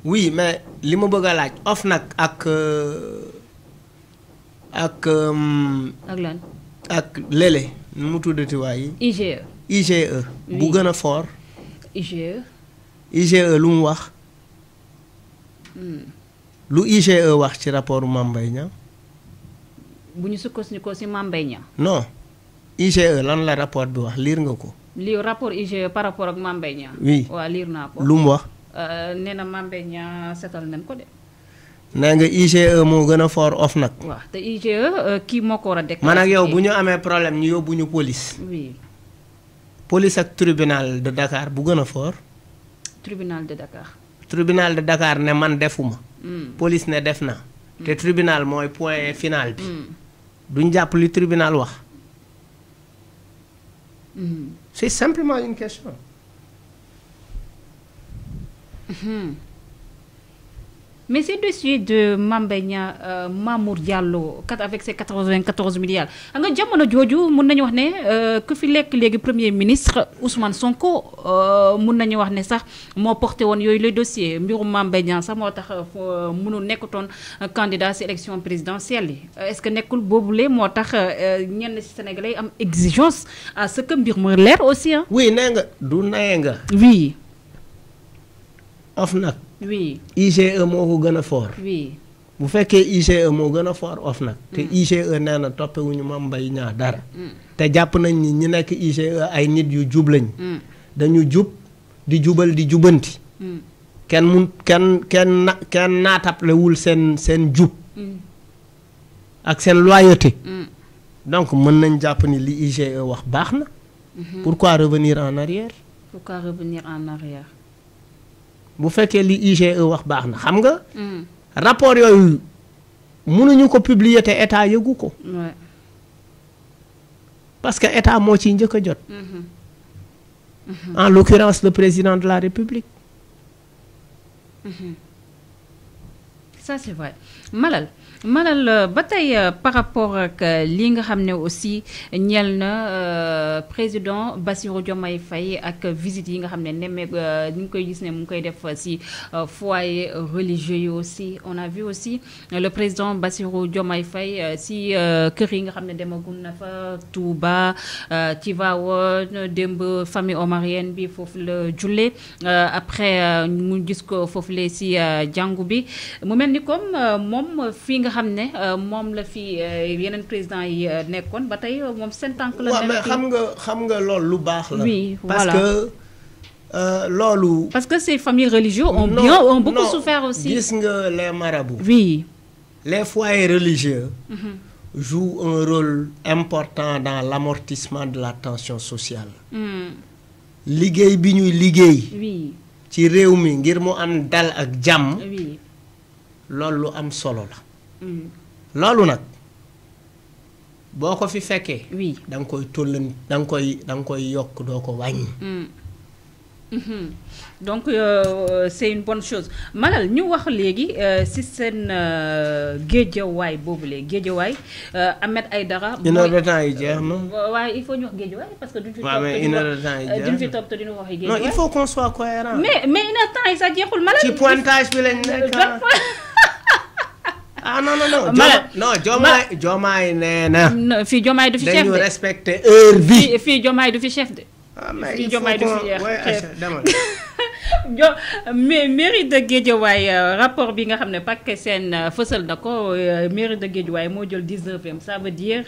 oui mais li ma bëgg a laaj OFNAC ak lan. ak lélé nu mu tuddati waay IGE. IGE. bu gën a fort. IGE. IGE lu mu wax. lu IGE wax ci rapport Mame Mbaye Niang. bu ñu sukkandikoo ci Mame Mbaye Niang. non IGE lan la rapport bi wax liir nga ko. lii rapport IGE par rapport ak Mame Mbaye Niang. oui waaw liir naa ko. lu mu wax. nee na Mame Mbaye Niang setal nañ ko de. nee nga IGE moo gën a fort OFNAC. waaw te IGE kii moo ko war a déclaré. man ak yow bu ñu amee problème ñu yóbbu ñu police. oui. police ak tribunal de Dakar bu gën a fort. tribunal de Dakar. tribunal de Dakar ne man defuma. police ne def na. te tribunal mooy point final bi. duñ jàpp li tribunal wax. c'est simplement une question. Mais ces dossiers de Mame Mbaye Niang Mamour Diallo avec ses 94 milliards nga jamono jooju mun nañu wax ne ku fi lekk léegi premier ministre Ousmane Sonko mun nañu wax ne sax moo porté woon yooyu le dossier mbirum Mame Mbaye Niang sax moo tax mënu nekkutoon candidat ci élection présidentielle yi est-ce que nekkul boobule moo tax ñenn ci Sénégalais am exigence à ce que mbir mu leer aussi hein? Oui nee nga du nee nga. Oui. OFNAC. Oui. IGE moo ko gën a fort. Oui. bu fekkee IGE moo gën a fort OFNAC. te IGE nee na toppewuñu Mame Mbaye Niang dara. te jàpp nañ ni ñi nekk IGE ay nit yu jub lañ. dañu jub di jubal di jubanti. kenn naatablewul seen jub. ak seen loyauté. donc mën nañ jàpp ni li IGE wax baax na. pourquoi revenir en arrière. Pourquoi revenir en arrière. bu fekkee li IGE wax baax na xam nga. rapport yooyu mënuñu ko publier te état yëgu ko. parce que état moo ciy njëkk a jot. en l'occurrence le président de la République. Ça c'est vrai Malal ba tey par rapport ak li nga xam ne aussi ñeel na président Bassirou Diomaye Faye ak visite yi nga xam ne nemmee ñu ngi koy gis ne mu ngi koy def ci foyer religieux yi aussi on a vu aussi le président Bassirou Diomaye Faye ci kër yi nga xam ne demagum na fa Touba Tivaouane démb famille omarienne bi foofu la julle après mu gis ko foofu le ci jàngu bi mu mel ni comme moom fii nga xam ne moom la fi yeneen président yi nekkoon ba tey moom seen tànk la. waaw mais xam nga loolu lu baax la. oui parce voilà. que loolu. parce que ces familles religieuses ont beaucoup souffert aussi. gis nga les marabouts. oui. les foyers religieux. jouent un rôle important dans l'amortissement de la tension sociale. liggéey bi ñuy liggéey. oui. ci réew mi ngir mu am dal ak jàmm. oui. loolu lu am solo la. loolu nag boo ko fi fekkee. oui. da nga koy tollan da nga koy yokk doo ko wàññi. donc c'est une bonne chose Malal ñu wax léegi si seen géejawaay boobule géejawaay Ahmed Aïdara. une heure de temps yi jeex na. waaye il faut ñu wax géejawaay parce que duñ fi. waaw mais une heure de temps yi jeex duñ fi topp te duñu wax géejawaay. non il faut qu'on soit cohérent. mais une heure de temps yi sax jeexul Malal. ci pointage bi lañ nekk ah non. Diomaye nee na. fii Diomaye du fi chef de dañu respecter heure bi. fii Diomaye du fi chef de. ah mais fii il faut Diomaye du fi chef. mais mairie de Guédiawaye rapport bi nga xam ne Paquet Sène fësal na ko mairie de Guédiawaye moo jël 19e ça veut dire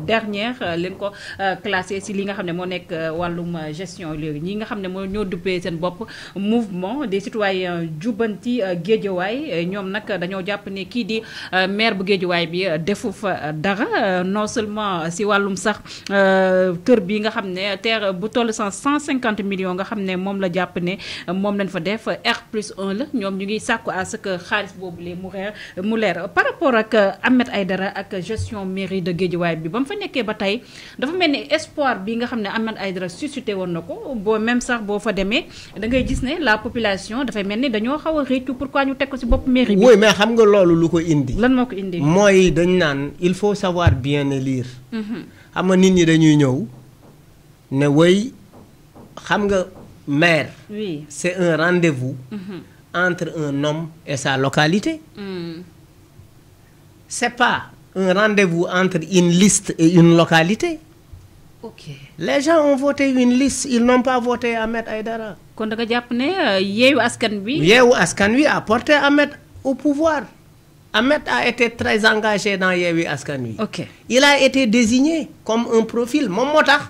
dernière leen ko classé si li nga xam ne moo nekk wàllum gestion léegi ñi nga xam ne moo ñoo duppee seen bopp mouvement des citoyens jubbanti Guédiawaye ñoom nag dañoo jàpp ne kii di maire bu Guédiawaye bi defu fa dara non seulement si wàllum sax kër bi nga xam ne terre bu toll 150 millions nga xam ne moom la jàpp ne moom lañ fa def R+1 la ñoom ñu ngi sàkku à ce que xaalis boobu lee mu leer par rapport ak Ahmed Aïdara ak gestion mairie de Guédiawaye bi ba mu fa nekkee ba tey dafa mel ni espoir bi nga xam ne Ahmed Aïdara suscité woon na ko boo même sax boo fa demee da ngay gis ne la population dafay mel ni dañoo xaw a réccu pourquoi ñu teg ko ci bopp mairie bi. oui mais xam nga loolu lu ko indi. lan moo ko indi. mooy dañ naan il faut savoir bien lire. xam nga nit ñi dañuy ñëw ne way xam nga. maire oui c'est un rendez-vous entre un homme et sa localité. C'est pas un rendez-vous entre une liste et une localité. Ok. Les gens ont voté une liste, ils n'ont pas voté Ahmed Aïdara. kon da nga jàpp ne Yewwi Askan Wi. Yewwi Askan Wi a porté Ahmed au pouvoir. Ahmed a été très engagé dans Yewwi Askan Wi. Ok. Il a été désigné comme un profil. Moom moo tax,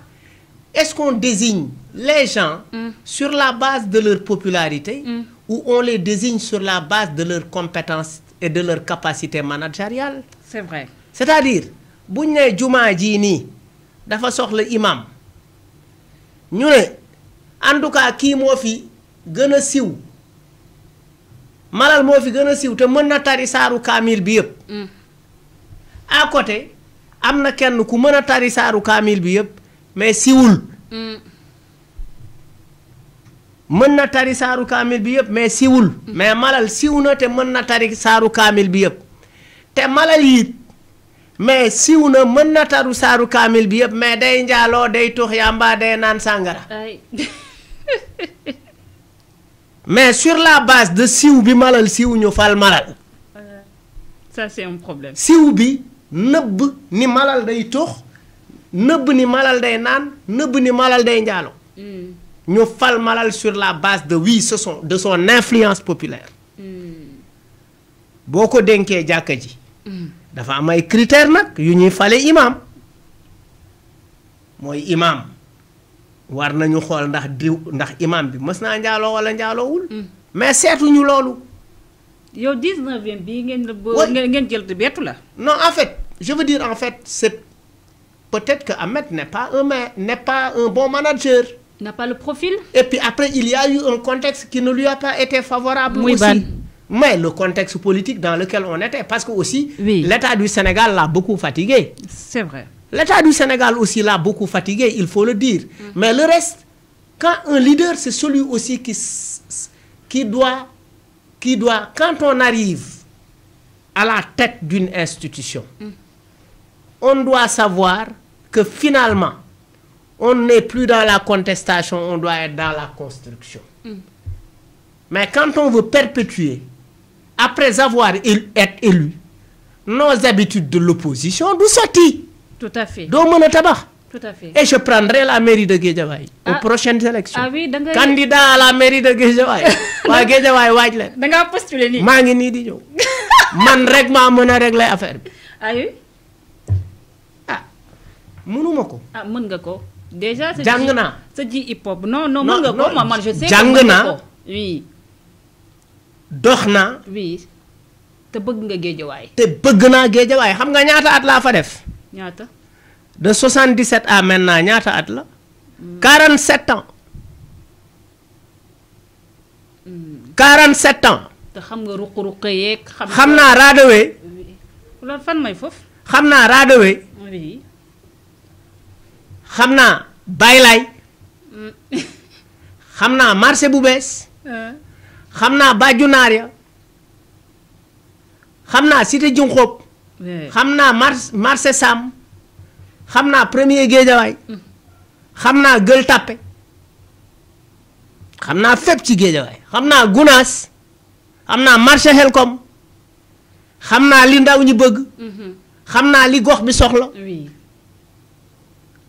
est-ce qu'on désigne les gens sur la base de leur popularité ou on les désigne sur la base de leurs compétences et de leur capacité managériale? C'est vrai. C'est-à-dire, bu ñu nee jumaa jii nii dafa soxla imam ñu ne en tout cas kii moo fi gën a siw Malal moo fi gën a siw te mën na tari saaru kaamil bi yëpp. À côté am na kenn ku mën a tari saaru kaamil bi yëpp mais siwul. mën na tari saaru kaamil bi yëpp mais siwul. mais Malal siw na te mën na tari saaru kaamil bi yëpp te Malal it mais siw na mën na taru saaru kaamil bi yëpp mais day njaaloo day tux yamba day naan sàngara. mais sur la base de siw bi Malal siw ñu fal Malal. Ça c'est un problème. siw bi nëbb ni Malal day tux nëbb ni Malal day naan nëbb ni Malal day njaaloo. ñu fal Malal sur la base de de son influence populaire. boo ko dénkee jàkka ji. dafa am ay critères nag yu ñuy fale imam mooy imam war nañu xool ndax imam bi mës naa njaaloo wala njaaloowul. mais seetuñu loolu. yow 19e bii ngeen jël te bettu la. non en fait je veux dire en fait c'est peut-être que Ahmed n'est pas un bon manager. N'a pas le profil. Et puis après il y a eu un contexte qui ne lui a pas été favorable aussi. Mais le contexte politique dans lequel on était, parce que aussi, l'État du Sénégal l'a beaucoup fatigué. C'est vrai. L'État du Sénégal aussi l'a beaucoup fatigué, il faut le dire. Mais le reste, quand un leader, c'est celui aussi qui doit, quand on arrive à la tête d'une institution, on doit savoir que finalement, on n'est plus dans la contestation, on doit être dans la construction. Mais quand on veut perpétuer, après avoir été élu, nos habitudes de l'opposition, d'où sorti? Tout à fait. D'où mon tabac? Tout à fait. Et je prendrai la mairie de Guédiawaye aux prochaines élections. Ah oui, candidat à la mairie de Guédiawaye. Wa Guédiawaye waaj leen. Da nga postuler ni. Maa ngi nii di ñëw. Man rek maa mën a régler affaire bi. Ah oui? Ah, mënuma ko. Ah, mën nga ko. Déjà c'est jàng naa. sa ji hip hop. Non, mën nga ko. Moi je sais. Jàng naa. Oui. Dox naa. Oui. Te bëgg nga Guédiawaye. Te bëgg naa Guédiawaye xam nga ñaata at laa fa def. ñaata. De 77 à maintenant ñaata at la. 47 ans. 47 ans. te xam nga ruq-ruq yeeg. xam naa raadawee. loolu fan may foofu. xam naa raadawee. oui. xam naa baylay. xam naa marché bu bees. xam naa bàjju naar ya. xam naa cité Junxóob. xam naa marché Sam. xam naa premier Guédiawaye. xam naa Gueule Tapée. xam naa fépp ci Guédiawaye. xam naa Gounass. xam naa marché Helcom. xam naa li ndaw ñi bëgg. xam naa li gox bi soxla. oui.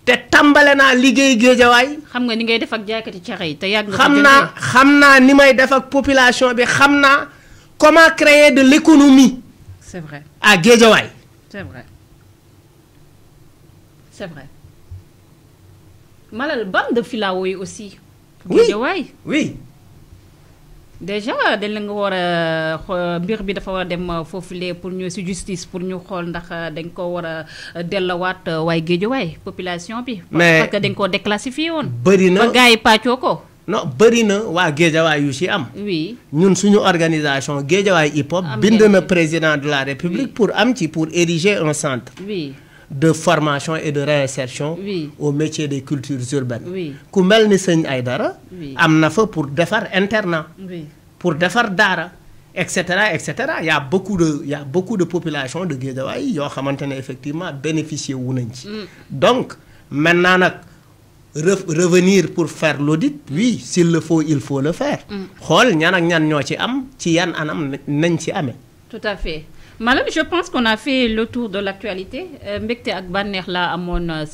te tàmbale naa liggéey Guédiawaye. xam nga ni ngay def ak jaaykati caxa yi te yàgg nga. xam naa ni may def ak population bi xam naa comment créer de l'économie. C'est vrai. À Guédiawaye. C'est vrai. C'est vrai. Malal bande de filao yi aussi. Guédiawaye. Oui. Déjà dañ la nga war a mbir bi dafa war a dem foofule pour ñu ci justice pour ñu xool ndax dañ ko war a dellawaat waaye Guédiawaye population bi. mais parce que dañ koo déclassifié woon. bëri na ba gars yi pàccoo ko. non bëri na waa Guédiawaye yu ci am. oui. ñun suñu organisation Guédiawaye hip hop. bind na président de la République. pour ériger un centre. oui. de formation et de réinsertion. oui. au métier des cultures urbaines. oui. ku mel ni sëñ Aïdara. oui. am na fa pour defar internat. oui. pour defar daara et cetera et cetera. Il y a beaucoup de populations de Guédiawaye yoo xamante ne effectivement bénéficier wu nañ ci. donc maintenant nag revenir pour faire l'audit, oui, s'il le faut, il faut le faire. xool ñan ak ñan ñoo ci am ci yan anam nañ ci amee. Tout à fait. Madame, je pense qu'on a fait le tour de l'actualité. Mbégte ak bànneex laa amoon